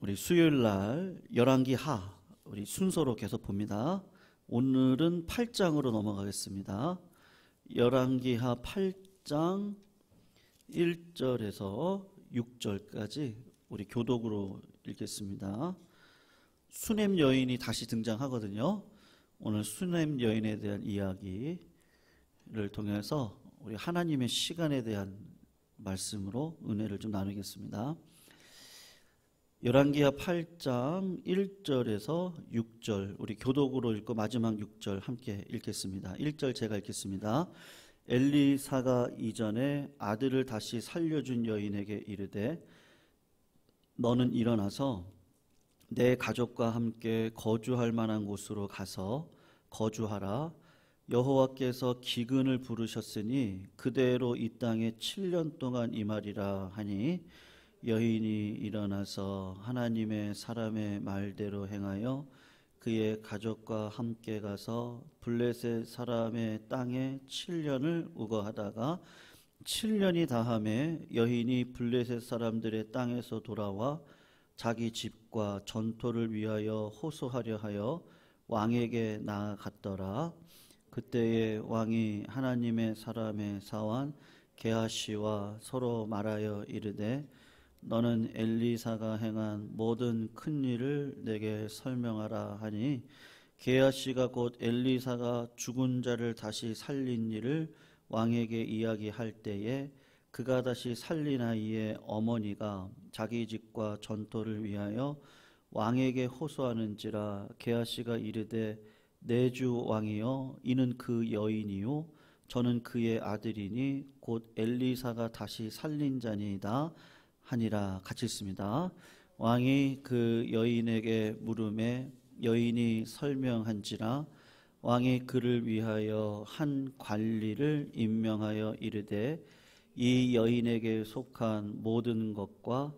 우리 수요일 날 열왕기 하 우리 순서로 계속 봅니다. 오늘은 8장으로 넘어가겠습니다. 열왕기 하 8장 1절에서 6절까지 우리 교독으로 읽겠습니다. 수넴 여인이 다시 등장하거든요. 오늘 수넴 여인에 대한 이야기를 통해서 우리 하나님의 시간에 대한 말씀으로 은혜를 좀 나누겠습니다. 열왕기하 8장 1절에서 6절 우리 교독으로 읽고 마지막 6절 함께 읽겠습니다. 1절 제가 읽겠습니다. 엘리사가 이전에 아들을 다시 살려준 여인에게 이르되 너는 일어나서 내 가족과 함께 거주할 만한 곳으로 가서 거주하라. 여호와께서 기근을 부르셨으니 그대로 이 땅에 7년 동안 임하리라 하니 여인이 일어나서 하나님의 사람의 말대로 행하여 그의 가족과 함께 가서 블레셋 사람의 땅에 7년을 우거하다가 7년이 다함에 여인이 블레셋 사람들의 땅에서 돌아와 자기 집과 전토를 위하여 호소하려 하여 왕에게 나아갔더라. 그때에 왕이 하나님의 사람의 사환 게하시와 서로 말하여 이르되 너는 엘리사가 행한 모든 큰 일을 내게 설명하라 하니 게하시가 곧 엘리사가 죽은 자를 다시 살린 일을 왕에게 이야기할 때에 그가 다시 살리나이의 어머니가 자기 집과 전토를 위하여 왕에게 호소하는지라. 게하시가 이르되 내 주 왕이여 이는 그 여인이요 저는 그의 아들이니 곧 엘리사가 다시 살린 자니이다 하니라. 같이 읽습니다. 왕이 그 여인에게 물음에 여인이 설명한지라. 왕이 그를 위하여 한 관리를 임명하여 이르되 이 여인에게 속한 모든 것과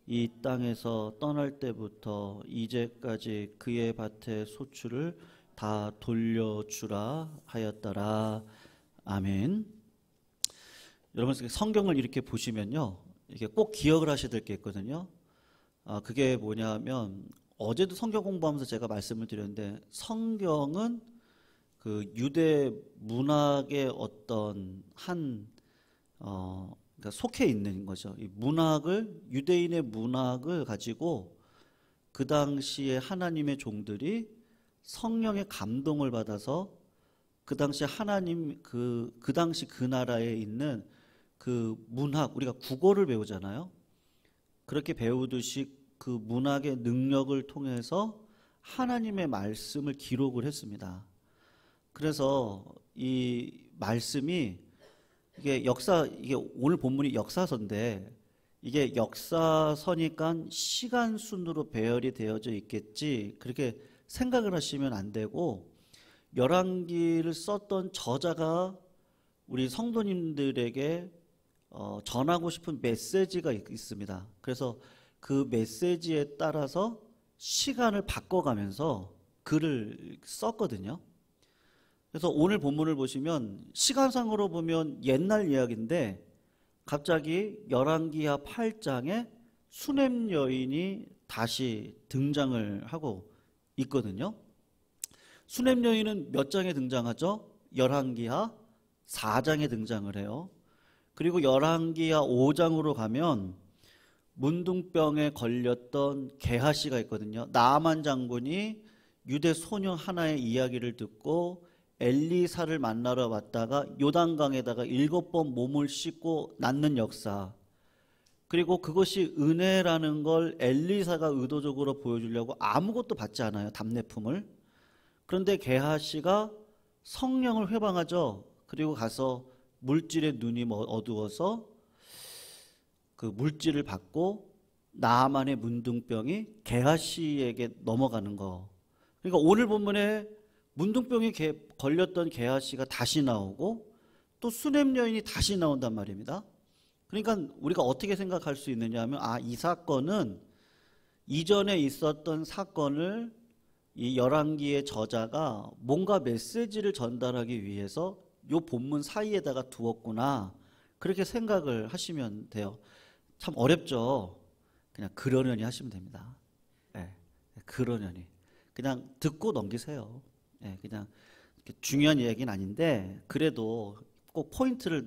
이 땅에서 떠날 때부터 이제까지 그의 밭의 소출을 다 돌려주라 하였더라. 아멘. 여러분 성경을 이렇게 보시면요, 이게 꼭 기억을 하셔야 될 게 있거든요. 그게 뭐냐면 어제도 성경 공부하면서 제가 말씀을 드렸는데 성경은 그 유대 문학의 어떤 그러니까 속해 있는 거죠. 이 문학을 유대인의 문학을 가지고 그 당시에 하나님의 종들이 성령의 감동을 받아서 그 당시 하나님 그 당시 그 나라에 있는 그 문학, 우리가 국어를 배우잖아요. 그렇게 배우듯이 그 문학의 능력을 통해서 하나님의 말씀을 기록을 했습니다. 그래서 이 말씀이 이게 오늘 본문이 역사서인데 이게 역사서니까 시간 순으로 배열이 되어져 있겠지 그렇게 생각을 하시면 안 되고, 열왕기를 썼던 저자가 우리 성도님들에게 전하고 싶은 메시지가 있습니다. 그래서 그 메시지에 따라서 시간을 바꿔가면서 글을 썼거든요. 그래서 오늘 본문을 보시면 시간상으로 보면 옛날 이야기인데 갑자기 열왕기하 8장에 수넴 여인이 다시 등장을 하고 있거든요. 수넴 여인은 몇 장에 등장하죠? 열왕기하 4장에 등장을 해요. 그리고 열왕기하 5장으로 가면 문둥병에 걸렸던 게하시가 있거든요. 나아만 장군이 유대 소녀 하나의 이야기를 듣고 엘리사를 만나러 왔다가 요단강에다가 7번 몸을 씻고 낫는 역사, 그리고 그것이 은혜라는 걸 엘리사가 의도적으로 보여주려고 아무것도 받지 않아요. 답례품을. 그런데 게하시가 성령을 회방하죠. 그리고 가서 물질의 눈이 어두워서 그 물질을 받고 나아만의 문둥병이 게하시에게 넘어가는 거. 그러니까 오늘 본문에 문둥병이 걸렸던 게하시가 다시 나오고 또 수넴 여인이 다시 나온단 말입니다. 그러니까 우리가 어떻게 생각할 수 있느냐 하면 이 사건은 이전에 있었던 사건을 이 열왕기의 저자가 뭔가 메시지를 전달하기 위해서 요 본문 사이에다가 두었구나, 그렇게 생각을 하시면 돼요. 참 어렵죠. 그냥 그러려니 하시면 됩니다. 그러려니. 그냥 듣고 넘기세요. 예, 그냥 중요한 이야기는 아닌데 그래도 꼭 포인트를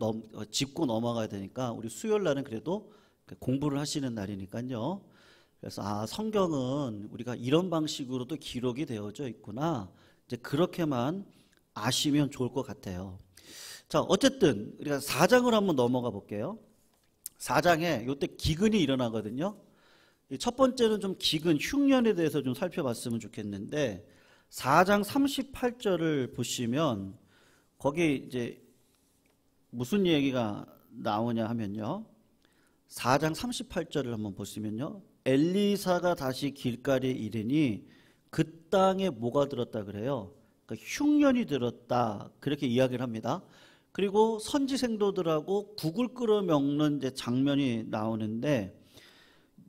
짚고 넘어가야 되니까 우리 수요일 날은 그래도 공부를 하시는 날이니까요. 그래서 성경은 우리가 이런 방식으로도 기록이 되어져 있구나. 이제 그렇게만 아시면 좋을 것 같아요. 자, 어쨌든 우리가 4장을 한번 넘어가 볼게요. 4장에 이때 기근이 일어나거든요. 첫 번째는 좀 기근, 흉년에 대해서 좀 살펴봤으면 좋겠는데 4장 38절을 보시면 거기 이제 무슨 얘기가 나오냐 하면요. 4장 38절을 한번 보시면요. 엘리사가 다시 길가리에 이르니 그 땅에 뭐가 들었다 그래요? 그러니까 흉년이 들었다. 그렇게 이야기를 합니다. 그리고 선지생도들하고 국을 끓여 먹는 이제 장면이 나오는데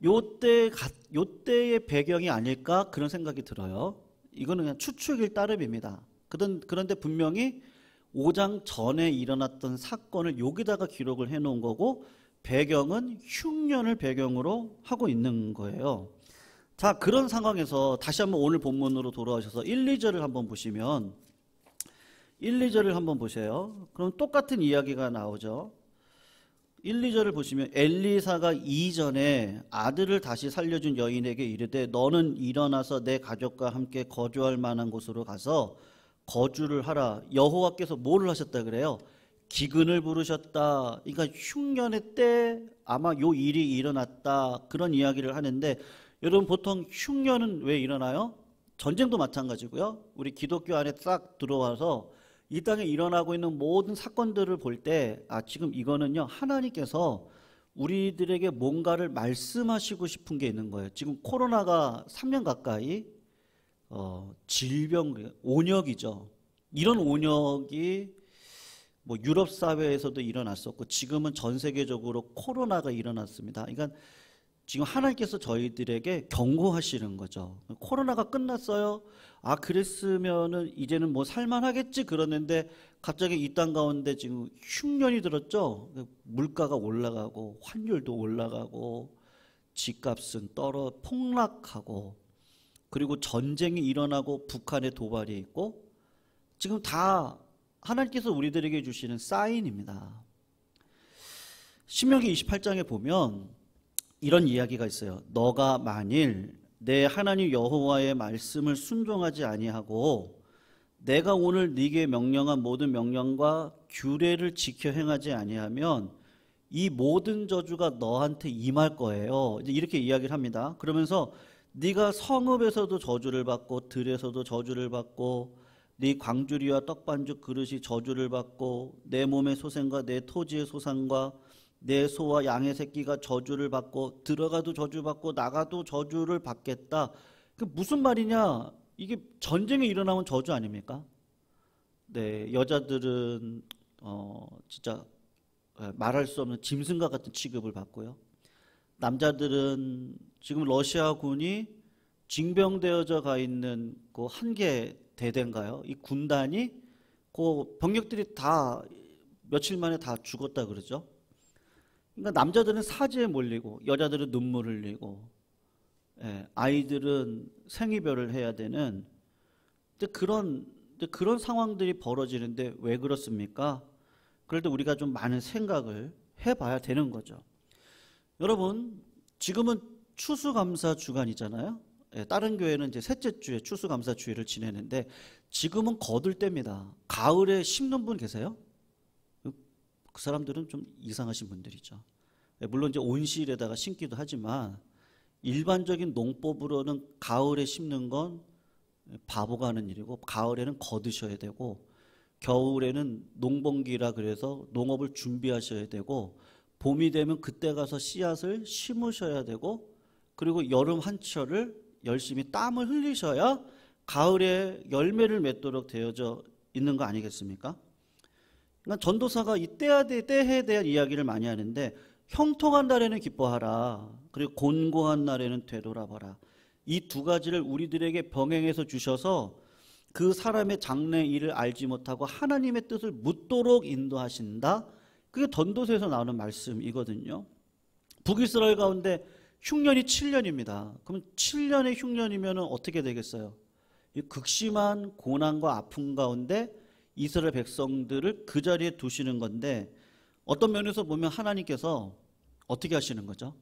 요때의 배경이 아닐까 그런 생각이 들어요. 이거는 그냥 추측일 따름입니다. 그런데 분명히 5장 전에 일어났던 사건을 여기다가 기록을 해놓은 거고 배경은 흉년을 배경으로 하고 있는 거예요. 자, 그런 상황에서 다시 한번 오늘 본문으로 돌아오셔서 1, 2절을 한번 보시면 1, 2절을 한번 보세요. 그럼 똑같은 이야기가 나오죠. 1, 2절을 보시면 엘리사가 이전에 아들을 다시 살려준 여인에게 이르되 너는 일어나서 내 가족과 함께 거주할 만한 곳으로 가서 거주를 하라. 여호와께서 뭐를 하셨다 그래요? 기근을 부르셨다. 그러니까 흉년의 때 아마 요 일이 일어났다. 그런 이야기를 하는데 여러분 보통 흉년은 왜 일어나요? 전쟁도 마찬가지고요. 우리 기독교 안에 싹 들어와서 이 땅에 일어나고 있는 모든 사건들을 볼 때 지금 이거는요 하나님께서 우리들에게 뭔가를 말씀하시고 싶은 게 있는 거예요. 지금 코로나가 3년 가까이 질병, 온역이죠. 이런 온역이 뭐 유럽 사회에서도 일어났었고 지금은 전 세계적으로 코로나가 일어났습니다. 그러니까 지금 하나님께서 저희들에게 경고하시는 거죠. 코로나가 끝났어요. 그랬으면은 이제는 뭐 살만하겠지 그러는데 갑자기 이 땅 가운데 지금 흉년이 들었죠. 물가가 올라가고 환율도 올라가고 집값은 폭락하고 그리고 전쟁이 일어나고 북한에 도발이 있고 지금 다 하나님께서 우리들에게 주시는 사인입니다. 신명기 28장에 보면 이런 이야기가 있어요. 너가 만일 내 하나님 여호와의 말씀을 순종하지 아니하고 내가 오늘 네게 명령한 모든 명령과 규례를 지켜 행하지 아니하면 이 모든 저주가 너한테 임할 거예요. 이제 이렇게 이야기를 합니다. 그러면서 네가 성읍에서도 저주를 받고 들에서도 저주를 받고 네 광주리와 떡반죽 그릇이 저주를 받고 내 몸의 소생과 내 토지의 소산과 내 소와 양의 새끼가 저주를 받고 들어가도 저주받고 나가도 저주를 받겠다. 그 무슨 말이냐? 이게 전쟁이 일어나면 저주 아닙니까? 네, 여자들은 진짜 말할 수 없는 짐승과 같은 취급을 받고요. 남자들은 지금 러시아군이 징병되어져 가 있는 그 한 개 대대인가요? 이 군단이 그 병력들이 다 며칠 만에 다 죽었다 그러죠. 그러니까 남자들은 사지에 몰리고 여자들은 눈물을 흘리고 아이들은 생이별을 해야 되는 그런 상황들이 벌어지는데 왜 그렇습니까? 그럴 때 우리가 좀 많은 생각을 해봐야 되는 거죠. 여러분 지금은 추수감사 주간이잖아요. 다른 교회는 이제 셋째 주에 추수감사 주일을 지내는데 지금은 거둘 때입니다. 가을에 심는 분 계세요? 그 사람들은 좀 이상하신 분들이죠. 물론 이제 온실에다가 심기도 하지만 일반적인 농법으로는 가을에 심는 건 바보가 하는 일이고 가을에는 거두셔야 되고 겨울에는 농번기라 그래서 농업을 준비하셔야 되고 봄이 되면 그때 가서 씨앗을 심으셔야 되고 그리고 여름 한철을 열심히 땀을 흘리셔야 가을에 열매를 맺도록 되어져 있는 거 아니겠습니까? 그러니까 전도사가 이 때에 대한 이야기를 많이 하는데 형통한 날에는 기뻐하라. 그리고 곤고한 날에는 되돌아봐라. 이 두 가지를 우리들에게 병행해서 주셔서 그 사람의 장래 일을 알지 못하고 하나님의 뜻을 묻도록 인도하신다. 그게 전도서에서 나오는 말씀이거든요. 북이스라엘 가운데 흉년이 7년입니다. 그럼 7년의 흉년이면 어떻게 되겠어요? 이 극심한 고난과 아픔 가운데 이스라엘 백성들을 그 자리에 두시는 건데, 어떤 면에서 보면 하나님께서 어떻게 하시는 거죠?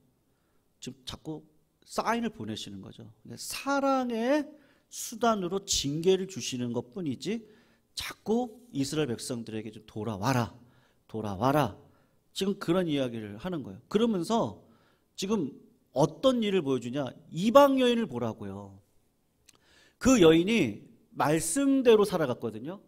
지금 자꾸 사인을 보내시는 거죠. 사랑의 수단으로 징계를 주시는 것뿐이지 자꾸 이스라엘 백성들에게 좀 돌아와라, 돌아와라, 지금 그런 이야기를 하는 거예요. 그러면서 지금 어떤 일을 보여주냐? 이방 여인을 보라고요. 그 여인이 말씀대로 살아갔거든요.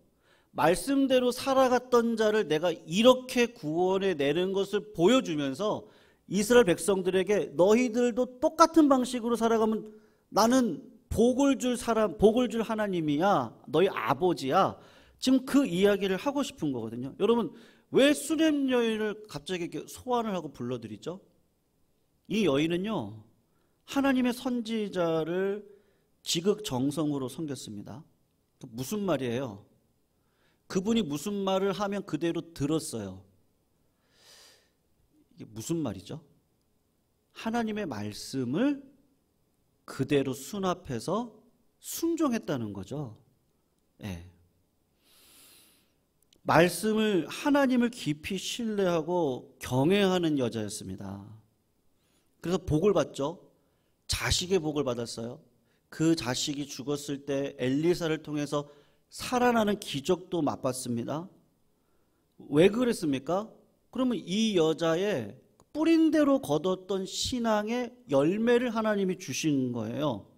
말씀대로 살아갔던 자를 내가 이렇게 구원해 내는 것을 보여주면서 이스라엘 백성들에게 너희들도 똑같은 방식으로 살아가면 나는 복을 줄 사람, 복을 줄 하나님이야, 너희 아버지야. 지금 그 이야기를 하고 싶은 거거든요. 여러분, 왜 수렘 여인을 갑자기 이렇게 소환을 하고 불러들이죠? 이 여인은요, 하나님의 선지자를 지극정성으로 섬겼습니다. 무슨 말이에요? 그분이 무슨 말을 하면 그대로 들었어요. 이게 무슨 말이죠? 하나님의 말씀을 그대로 수납해서 순종했다는 거죠. 네. 말씀을, 하나님을 깊이 신뢰하고 경외하는 여자였습니다. 그래서 복을 받죠. 자식의 복을 받았어요. 그 자식이 죽었을 때 엘리사를 통해서 살아나는 기적도 맛봤습니다. 왜 그랬습니까? 그러면 이 여자의 뿌린 대로 거뒀던 신앙의 열매를 하나님이 주신 거예요.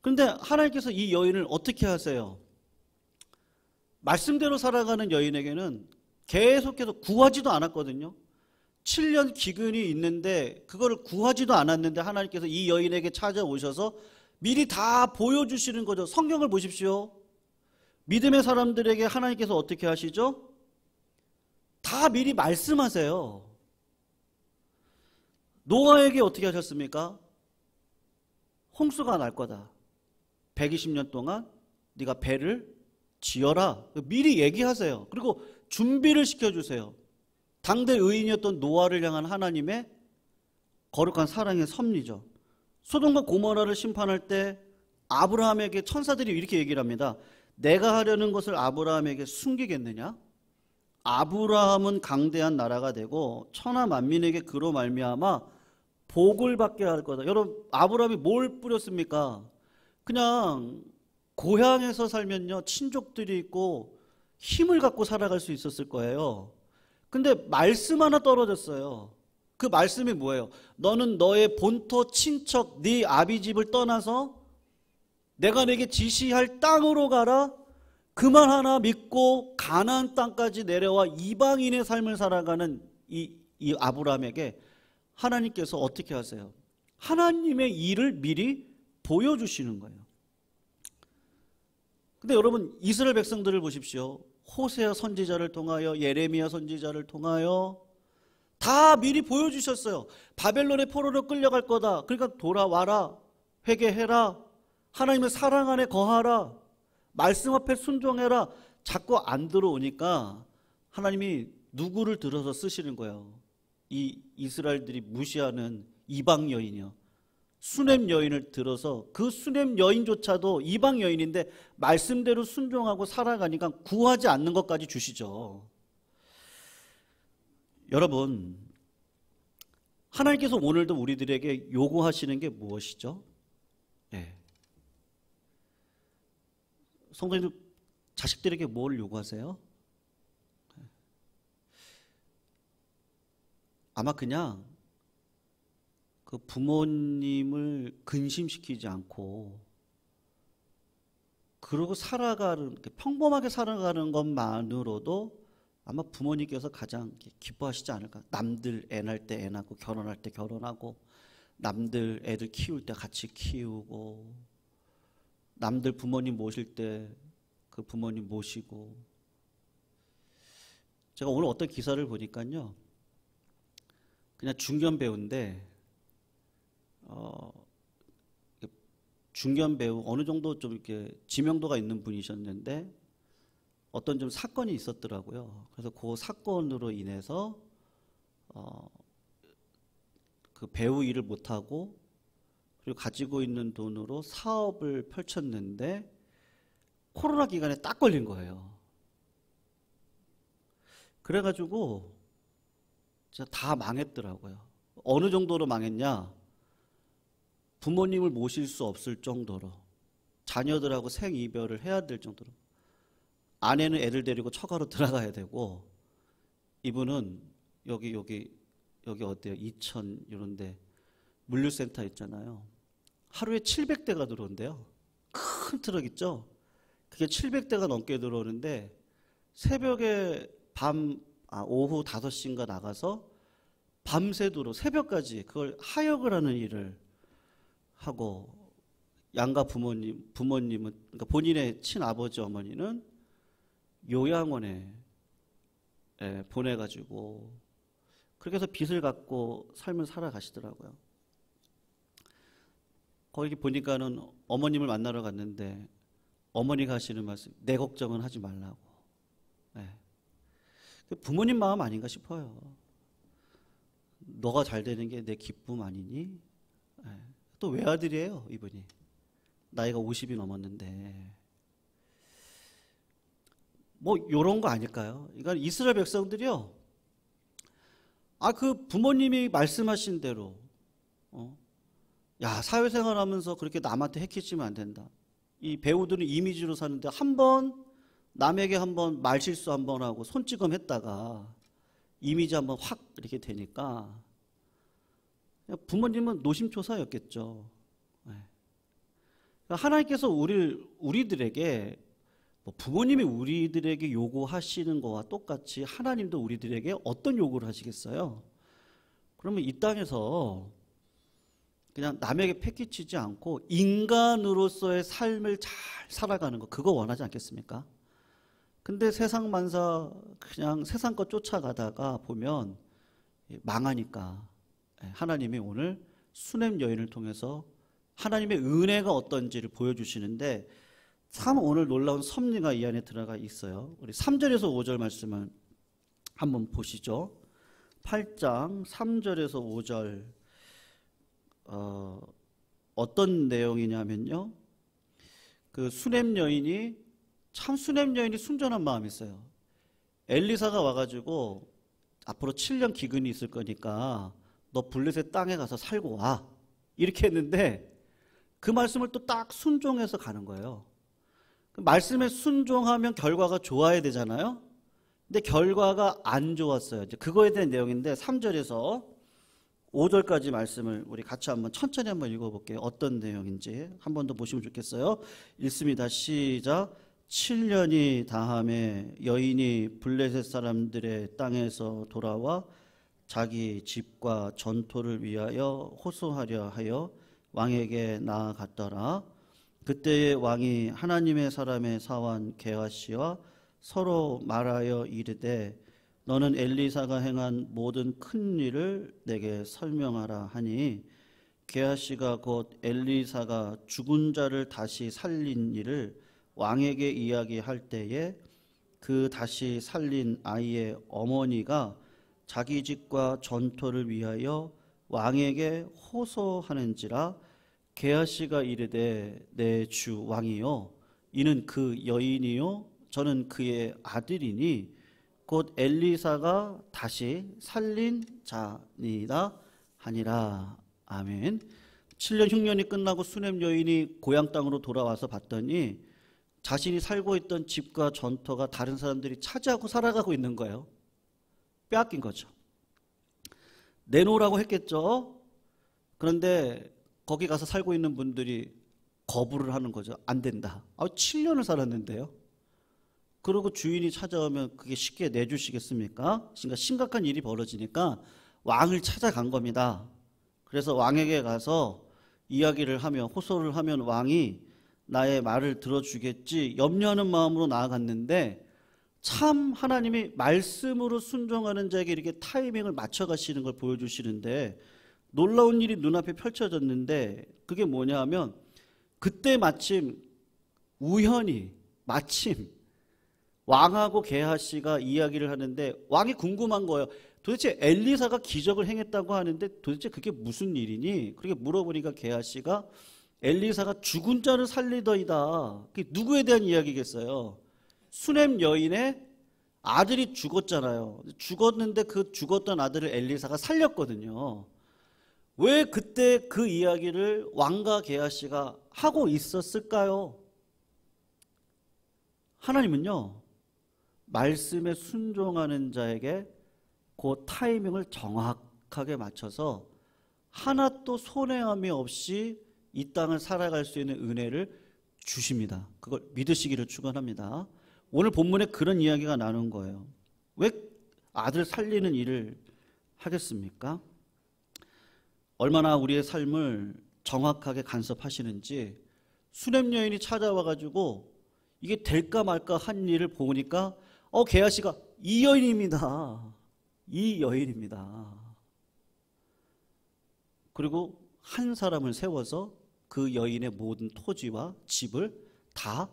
그런데 하나님께서 이 여인을 어떻게 하세요? 말씀대로 살아가는 여인에게는 계속해서 구하지도 않았거든요. 7년 기근이 있는데 그거를 구하지도 않았는데 하나님께서 이 여인에게 찾아오셔서 미리 다 보여주시는 거죠. 성경을 보십시오. 믿음의 사람들에게 하나님께서 어떻게 하시죠? 다 미리 말씀하세요. 노아에게 어떻게 하셨습니까? 홍수가 날 거다. 120년 동안 네가 배를 지어라. 미리 얘기하세요. 그리고 준비를 시켜주세요. 당대 의인이었던 노아를 향한 하나님의 거룩한 사랑의 섭리죠. 소돔과 고모라를 심판할 때 아브라함에게 천사들이 이렇게 얘기를 합니다. 내가 하려는 것을 아브라함에게 숨기겠느냐? 아브라함은 강대한 나라가 되고 천하 만민에게 그로 말미암아 복을 받게 할 거다. 여러분, 아브라함이 뭘 뿌렸습니까? 그냥 고향에서 살면요, 친족들이 있고 힘을 갖고 살아갈 수 있었을 거예요. 근데 말씀 하나 떨어졌어요. 그 말씀이 뭐예요? 너는 너의 본토 친척 네 아비 집을 떠나서 내가 내게 지시할 땅으로 가라. 그 말 하나 믿고 가나안 땅까지 내려와 이방인의 삶을 살아가는 이 아브라함에게 하나님께서 어떻게 하세요? 하나님의 일을 미리 보여주시는 거예요. 근데 여러분, 이스라엘 백성들을 보십시오. 호세아 선지자를 통하여, 예레미야 선지자를 통하여 다 미리 보여주셨어요. 바벨론의 포로로 끌려갈 거다. 그러니까 돌아와라, 회개해라, 하나님의 사랑 안에 거하라, 말씀 앞에 순종해라. 자꾸 안 들어오니까 하나님이 누구를 들어서 쓰시는 거예요? 이 이스라엘들이 무시하는 이방 여인이요, 수넴 여인을 들어서, 그 수넴 여인조차도 이방 여인인데 말씀대로 순종하고 살아가니까 구하지 않는 것까지 주시죠. 여러분, 하나님께서 오늘도 우리들에게 요구하시는 게 무엇이죠? 네. 성도님들, 자식들에게 뭘 요구하세요? 아마 그냥 그 부모님을 근심시키지 않고 그러고 살아가는, 평범하게 살아가는 것만으로도 아마 부모님께서 가장 기뻐하시지 않을까. 남들 애 낳을 때 애 낳고 결혼할 때 결혼하고, 남들 애들 키울 때 같이 키우고, 남들 부모님 모실 때 그 부모님 모시고. 제가 오늘 어떤 기사를 보니까요, 그냥 중견 배우인데 중견 배우, 어느 정도 좀 이렇게 지명도가 있는 분이셨는데 어떤 좀 사건이 있었더라고요. 그래서 그 사건으로 인해서 그 배우 일을 못하고 그리고 가지고 있는 돈으로 사업을 펼쳤는데 코로나 기간에 딱 걸린 거예요. 그래가지고 진짜 다 망했더라고요. 어느 정도로 망했냐? 부모님을 모실 수 없을 정도로, 자녀들하고 생이별을 해야 될 정도로, 아내는 애를 데리고 처가로 들어가야 되고, 이분은 여기 어때요? 이천 이런데 물류센터 있잖아요. 하루에 700대가 들어온대요. 큰 트럭 있죠? 그게 700대가 넘게 들어오는데 새벽에 오후 5시인가 나가서 밤새도록 새벽까지 그걸 하역을 하는 일을 하고, 양가 부모님은, 그러니까 본인의 친아버지 어머니는 요양원에 보내가지고 그렇게 해서 빚을 갖고 삶을 살아가시더라고요. 거기 보니까는 어머님을 만나러 갔는데 어머니가 하시는 말씀, 내 걱정은 하지 말라고. 부모님 마음 아닌가 싶어요. 너가 잘 되는 게 내 기쁨 아니니? 또 외아들이에요, 이분이. 나이가 50이 넘었는데. 뭐 요런 거 아닐까요? 그러니까 이스라엘 백성들이요. 그 부모님이 말씀하신 대로 야, 사회생활 하면서 그렇게 남한테 해키치면 안 된다. 이 배우들은 이미지로 사는데 남에게 한번 말실수 한번 하고 손찌검 했다가 이미지 한번 확 이렇게 되니까 부모님은 노심초사였겠죠. 하나님께서 우리들에게 부모님이 우리들에게 요구하시는 거와 똑같이 하나님도 우리들에게 어떤 요구를 하시겠어요? 그러면 이 땅에서 그냥 남에게 패기치지 않고 인간으로서의 삶을 잘 살아가는 거, 그거 원하지 않겠습니까? 근데 세상 만사 그냥 세상 것 쫓아가다가 보면 망하니까 하나님이 오늘 수냄 여인을 통해서 하나님의 은혜가 어떤지를 보여주시는데, 참 오늘 놀라운 섭리가 이 안에 들어가 있어요. 우리 3절에서 5절 말씀을 한번 보시죠. 8장 3절에서 5절 어떤 내용이냐면요, 그 수냄 여인이 순전한 마음이 있어요. 엘리사가 와가지고 앞으로 7년 기근이 있을 거니까 너 블레셋 땅에 가서 살고 와, 이렇게 했는데 그 말씀을 또 딱 순종해서 가는 거예요. 그 말씀에 순종하면 결과가 좋아야 되잖아요. 근데 결과가 안 좋았어요. 이제 그거에 대한 내용인데 3절에서 5절까지 말씀을 우리 같이 한번 천천히 한번 읽어볼게요. 어떤 내용인지 한 번 더 보시면 좋겠어요. 읽습니다. 시작. 7년이 다함에 여인이 블레셋 사람들의 땅에서 돌아와 자기 집과 전토를 위하여 호소하려 하여 왕에게 나아갔더라. 그때의 왕이 하나님의 사람의 사원 게하시와 서로 말하여 이르되 너는 엘리사가 행한 모든 큰 일을 내게 설명하라 하니, 게하시가 곧 엘리사가 죽은 자를 다시 살린 일을 왕에게 이야기할 때에 그 다시 살린 아이의 어머니가 자기 집과 전토를 위하여 왕에게 호소하는지라. 게하시가 이르되 내 주 왕이요, 이는 그 여인이요 저는 그의 아들이니 곧 엘리사가 다시 살린 자니이다 하니라. 아멘. 7년 흉년이 끝나고 수냄 여인이 고향 땅으로 돌아와서 봤더니 자신이 살고 있던 집과 전토가 다른 사람들이 차지하고 살아가고 있는 거예요. 빼앗긴 거죠. 내놓으라고 했겠죠. 그런데 거기 가서 살고 있는 분들이 거부를 하는 거죠. 안 된다. 7년을 살았는데요. 그러고 주인이 찾아오면 그게 쉽게 내주시겠습니까? 그러니까 심각한 일이 벌어지니까 왕을 찾아간 겁니다. 그래서 왕에게 가서 이야기를 하며 호소를 하면 왕이 나의 말을 들어주겠지 염려하는 마음으로 나아갔는데, 참 하나님이 말씀으로 순종하는 자에게 이렇게 타이밍을 맞춰가시는 걸 보여주시는데, 놀라운 일이 눈앞에 펼쳐졌는데 그게 뭐냐 하면, 그때 마침 왕하고 게하시가 이야기를 하는데 왕이 궁금한 거예요. 도대체 엘리사가 기적을 행했다고 하는데 도대체 그게 무슨 일이니? 그렇게 물어보니까 게하시가 엘리사가 죽은 자를 살리더이다. 그게 누구에 대한 이야기겠어요? 수넴 여인의 아들이 죽었잖아요. 죽었는데 그 죽었던 아들을 엘리사가 살렸거든요. 왜 그때 그 이야기를 왕과 게하시가 하고 있었을까요? 하나님은요, 말씀에 순종하는 자에게 그 타이밍을 정확하게 맞춰서 하나도 손해함이 없이 이 땅을 살아갈 수 있는 은혜를 주십니다. 그걸 믿으시기를 축원합니다. 오늘 본문에 그런 이야기가 나눈 거예요. 왜 아들 살리는 일을 하겠습니까? 얼마나 우리의 삶을 정확하게 간섭하시는지 수넴 여인이 찾아와가지고 이게 될까 말까 한 일을 보니까 게하시가 이 여인입니다. 이 여인입니다. 그리고 한 사람을 세워서 그 여인의 모든 토지와 집을 다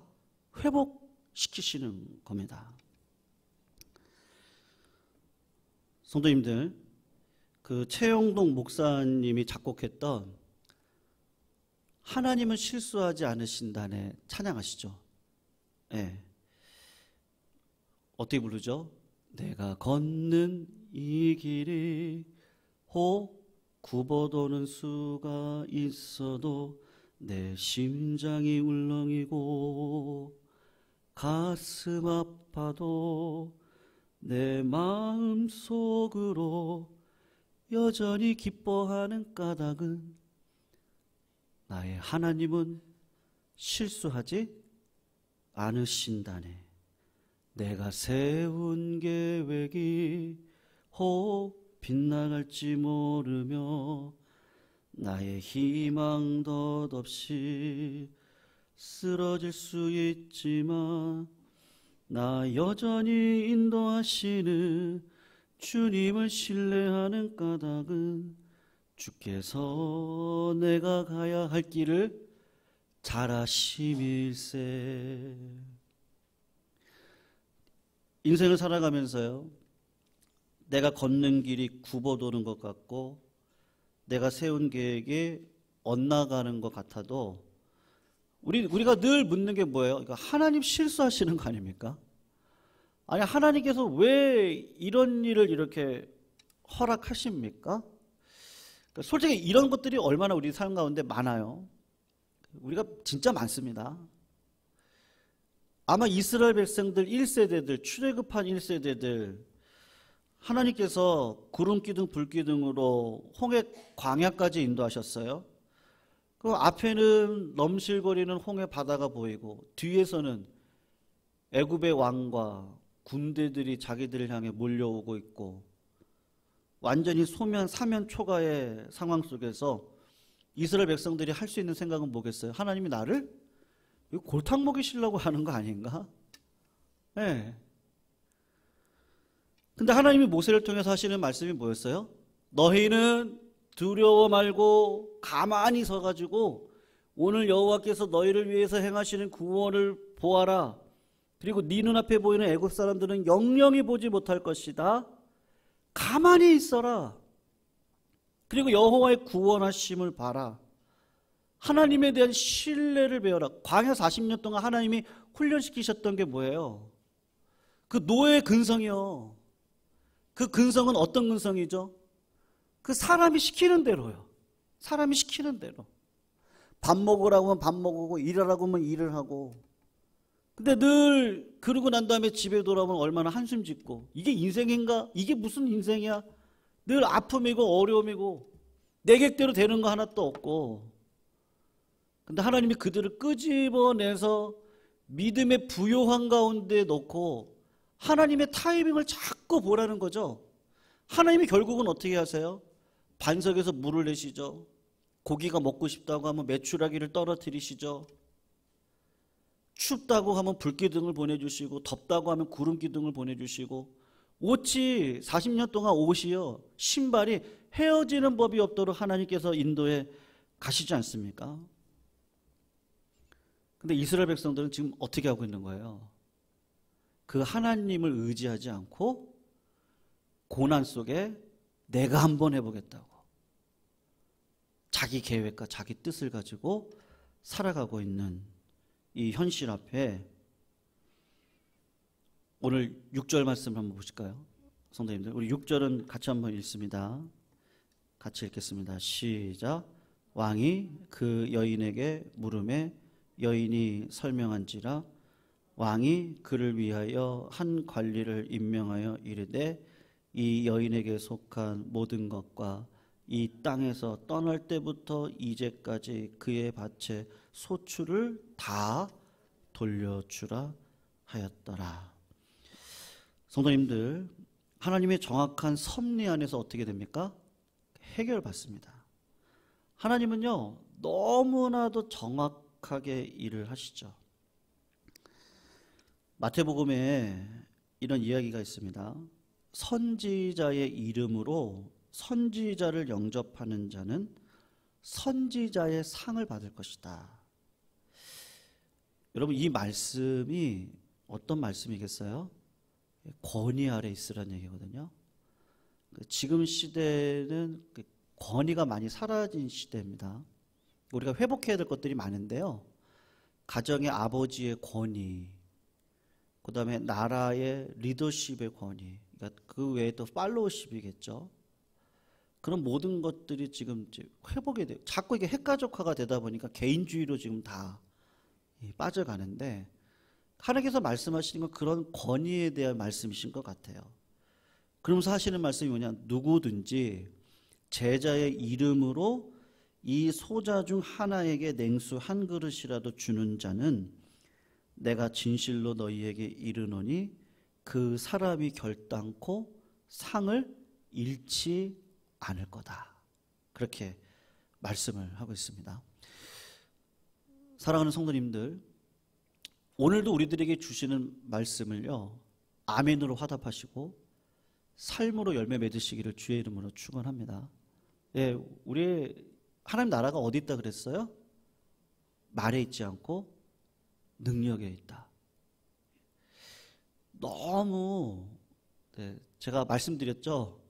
회복시키시는 겁니다. 성도님들, 그 최영동 목사님이 작곡했던 하나님은 실수하지 않으신다네 찬양하시죠? 네. 어떻게 부르죠? 내가 걷는 이 길이 혹 굽어도는 수가 있어도 내 심장이 울렁이고 가슴 아파도 내 마음 속으로 여전히 기뻐하는 까닭은 나의 하나님은 실수하지 않으신다네. 내가 세운 계획이 혹 빗나갈지 모르며 나의 희망 덧없이 쓰러질 수 있지만 나 여전히 인도하시는 주님을 신뢰하는 까닭은 주께서 내가 가야 할 길을 잘 아심일세. 인생을 살아가면서요, 내가 걷는 길이 굽어도는 것 같고 내가 세운 계획이 엇나가는 것 같아도 우리가 늘 묻는 게 뭐예요? 그러니까 하나님 실수하시는 거 아닙니까? 아니, 하나님께서 왜 이런 일을 이렇게 허락하십니까? 그러니까 솔직히 이런 것들이 얼마나 우리 삶 가운데 많아요. 우리가 진짜 많습니다. 아마 이스라엘 백성들 1세대들, 출애굽한 1세대들, 하나님께서 구름기둥 불기둥으로 홍해 광야까지 인도하셨어요. 그 앞에는 넘실거리는 홍해 바다가 보이고 뒤에서는 애굽의 왕과 군대들이 자기들을 향해 몰려오고 있고 완전히 소면 사면 초가의 상황 속에서 이스라엘 백성들이 할 수 있는 생각은 뭐겠어요? 하나님이 나를 골탕 먹이시려고 하는 거 아닌가? 네. 근데 하나님이 모세를 통해서 하시는 말씀이 뭐였어요? 너희는 두려워 말고 가만히 서가지고 오늘 여호와께서 너희를 위해서 행하시는 구원을 보아라. 그리고 네 눈앞에 보이는 애굽 사람들은 영영이 보지 못할 것이다. 가만히 있어라. 그리고 여호와의 구원하심을 봐라. 하나님에 대한 신뢰를 배워라. 광야 40년 동안 하나님이 훈련시키셨던 게 뭐예요? 그 노예의 근성이요. 그 근성은 어떤 근성이죠? 그 사람이 시키는 대로요. 사람이 시키는 대로. 밥 먹으라고 하면 밥 먹고 일하라고 하면 일을 하고. 근데 늘 그러고 난 다음에 집에 돌아오면 얼마나 한숨 짓고 이게 인생인가? 이게 무슨 인생이야? 늘 아픔이고 어려움이고 내 객대로 되는 거 하나도 없고. 근데 하나님이 그들을 끄집어내서 믿음의 부요한 가운데 놓고 하나님의 타이밍을 자꾸 보라는 거죠. 하나님이 결국은 어떻게 하세요? 반석에서 물을 내시죠. 고기가 먹고 싶다고 하면 메추라기를 떨어뜨리시죠. 춥다고 하면 불기둥을 보내주시고 덥다고 하면 구름기둥을 보내주시고 옷이 40년 동안 옷이요 신발이 헤어지는 법이 없도록 하나님께서 인도해 가시지 않습니까? 근데 이스라엘 백성들은 지금 어떻게 하고 있는 거예요? 그 하나님을 의지하지 않고 고난 속에 내가 한번 해보겠다고 자기 계획과 자기 뜻을 가지고 살아가고 있는 이 현실 앞에 오늘 6절 말씀 한번 보실까요? 성도님들, 우리 6절은 같이 한번 읽습니다. 같이 읽겠습니다. 시작. 왕이 그 여인에게 물음에 여인이 설명한지라 왕이 그를 위하여 한 관리를 임명하여 이르되 이 여인에게 속한 모든 것과 이 땅에서 떠날 때부터 이제까지 그의 밭에 소출을 다 돌려주라 하였더라. 성도님들, 하나님의 정확한 섭리 안에서 어떻게 됩니까? 해결받습니다. 하나님은요, 너무나도 정확하게 일을 하시죠. 마태복음에 이런 이야기가 있습니다. 선지자의 이름으로 선지자를 영접하는 자는 선지자의 상을 받을 것이다. 여러분, 이 말씀이 어떤 말씀이겠어요? 권위 아래 있으라는 얘기거든요. 지금 시대는 권위가 많이 사라진 시대입니다. 우리가 회복해야 될 것들이 많은데요. 가정의 아버지의 권위, 그 다음에 나라의 리더십의 권위, 그러니까 그 외에 또 팔로우십이겠죠. 그런 모든 것들이 지금 이제 회복이 돼요. 자꾸 이게 핵가족화가 되다 보니까 개인주의로 지금 다 빠져가는데, 하나님께서 말씀하시는 건 그런 권위에 대한 말씀이신 것 같아요. 그러면서 하시는 말씀이 뭐냐? 누구든지 제자의 이름으로 이 소자 중 하나에게 냉수 한 그릇이라도 주는 자는 내가 진실로 너희에게 이르노니 그 사람이 결단코 상을 잃지 않을 거다. 그렇게 말씀을 하고 있습니다. 사랑하는 성도님들, 오늘도 우리들에게 주시는 말씀을요, 아멘으로 화답하시고 삶으로 열매 맺으시기를 주의 이름으로 축원합니다. 예, 우리 하나님 나라가 어디 있다 그랬어요? 말에 있지 않고 능력에 있다. 너무 제가 말씀드렸죠.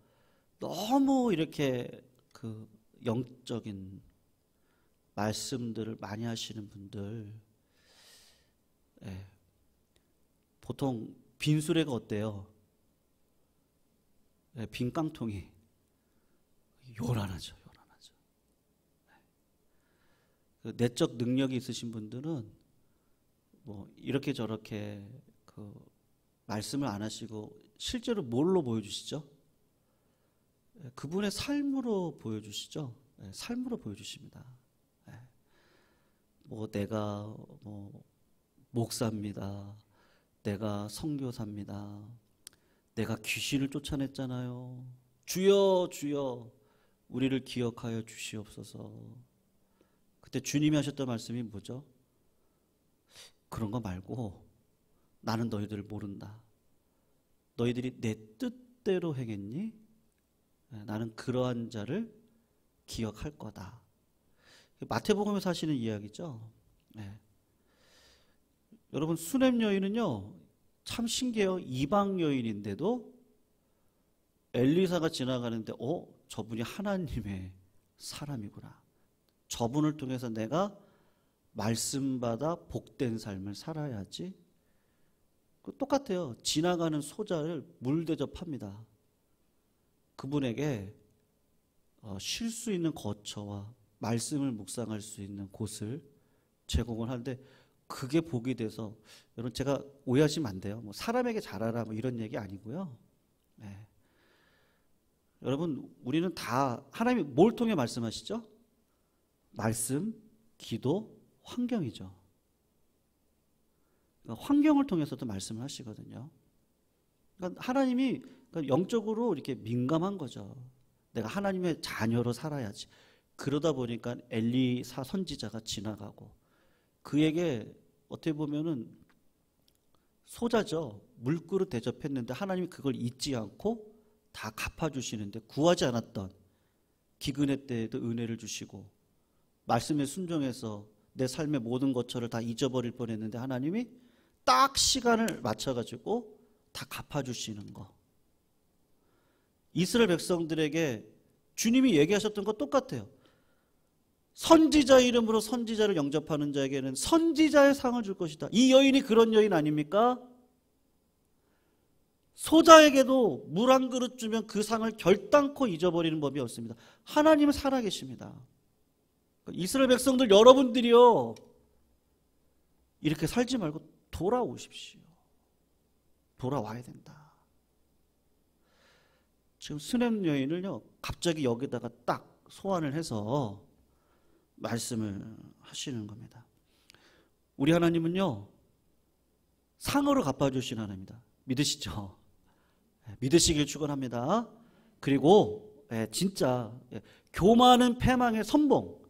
너무 이렇게 그 영적인 말씀들을 많이 하시는 분들, 보통 빈 수레가 어때요? 빈 깡통이 요란하죠. 내적 능력이 있으신 분들은 뭐 이렇게 저렇게 그 말씀을 안 하시고 실제로 뭘로 보여주시죠? 그분의 삶으로 보여주시죠. 삶으로 보여주십니다. 뭐 내가 뭐 목사입니다. 내가 선교사입니다. 내가 귀신을 쫓아냈잖아요. 주여 주여 우리를 기억하여 주시옵소서. 그때 주님이 하셨던 말씀이 뭐죠? 그런 거 말고 나는 너희들을 모른다. 너희들이 내 뜻대로 행했니? 나는 그러한 자를 기억할 거다. 마태복음에서 하시는 이야기죠. 여러분, 수냄 여인은요 참 신기해요. 이방 여인인데도 엘리사가 지나가는데 저분이 하나님의 사람이구나. 저분을 통해서 내가 말씀받아 복된 삶을 살아야지. 똑같아요. 지나가는 소자를 물 대접합니다. 그분에게 쉴 수 있는 거처와 말씀을 묵상할 수 있는 곳을 제공을 하는데, 그게 복이 돼서, 여러분 제가 오해하시면 안 돼요. 뭐 사람에게 잘하라 뭐 이런 얘기 아니고요. 여러분, 우리는 다 하나님이 뭘 통해 말씀하시죠? 말씀, 기도, 환경이죠. 그러니까 환경을 통해서도 말씀을 하시거든요. 그러니까 하나님이 영적으로 이렇게 민감한 거죠. 내가 하나님의 자녀로 살아야지. 그러다 보니까 엘리사 선지자가 지나가고, 그에게 어떻게 보면은 소자죠. 물그릇 대접했는데 하나님이 그걸 잊지 않고 다 갚아주시는데, 구하지 않았던 기근의 때에도 은혜를 주시고, 말씀에 순종해서 내 삶의 모든 것들을 다 잊어버릴 뻔했는데 하나님이 딱 시간을 맞춰가지고 다 갚아주시는 거. 이스라엘 백성들에게 주님이 얘기하셨던 것 똑같아요. 선지자 이름으로 선지자를 영접하는 자에게는 선지자의 상을 줄 것이다. 이 여인이 그런 여인 아닙니까? 소자에게도 물 한 그릇 주면 그 상을 결단코 잊어버리는 법이 없습니다. 하나님은 살아계십니다. 이스라엘 백성들 여러분들이요, 이렇게 살지 말고 돌아오십시오. 돌아와야 된다. 지금 수냄 여인을요, 갑자기 여기다가 딱 소환을 해서 말씀을 하시는 겁니다. 우리 하나님은요, 상으로 갚아주신 하나님입니다. 믿으시죠? 믿으시길 축원합니다. 그리고 진짜 교만은 패망의 선봉,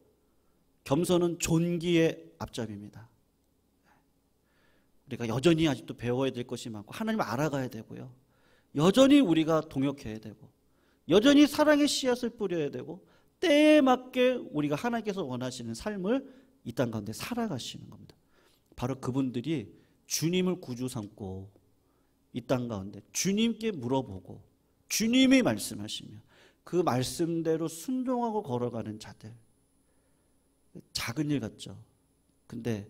겸손은 존귀의 앞잡이입니다. 우리가 여전히 아직도 배워야 될 것이 많고 하나님을 알아가야 되고요. 여전히 우리가 동역해야 되고 여전히 사랑의 씨앗을 뿌려야 되고 때에 맞게 우리가 하나님께서 원하시는 삶을 이 땅 가운데 살아가시는 겁니다. 바로 그분들이 주님을 구주 삼고 이 땅 가운데 주님께 물어보고 주님이 말씀하시며 그 말씀대로 순종하고 걸어가는 자들, 작은 일 같죠. 근데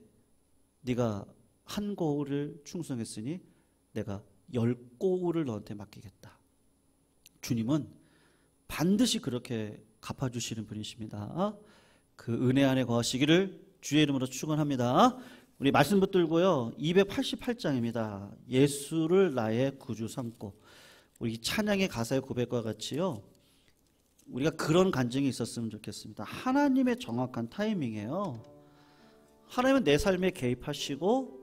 네가 한 고울을 충성했으니 내가 10고울을 너한테 맡기겠다. 주님은 반드시 그렇게 갚아주시는 분이십니다. 그 은혜 안에 거하시기를 주의 이름으로 축원합니다. 우리 말씀 붙들고요, 288장입니다. 예수를 나의 구주 삼고. 우리 찬양의 가사의 고백과 같이요, 우리가 그런 간증이 있었으면 좋겠습니다. 하나님의 정확한 타이밍이에요. 하나님은 내 삶에 개입하시고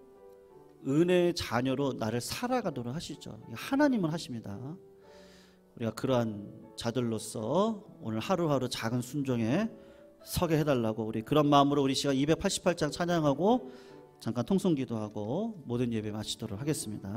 은혜의 자녀로 나를 살아가도록 하시죠. 하나님은 하십니다. 우리가 그러한 자들로서 오늘 하루하루 작은 순종에 서게 해달라고, 우리 그런 마음으로 우리 시간 288장 찬양하고 잠깐 통성기도하고 모든 예배 마치도록 하겠습니다.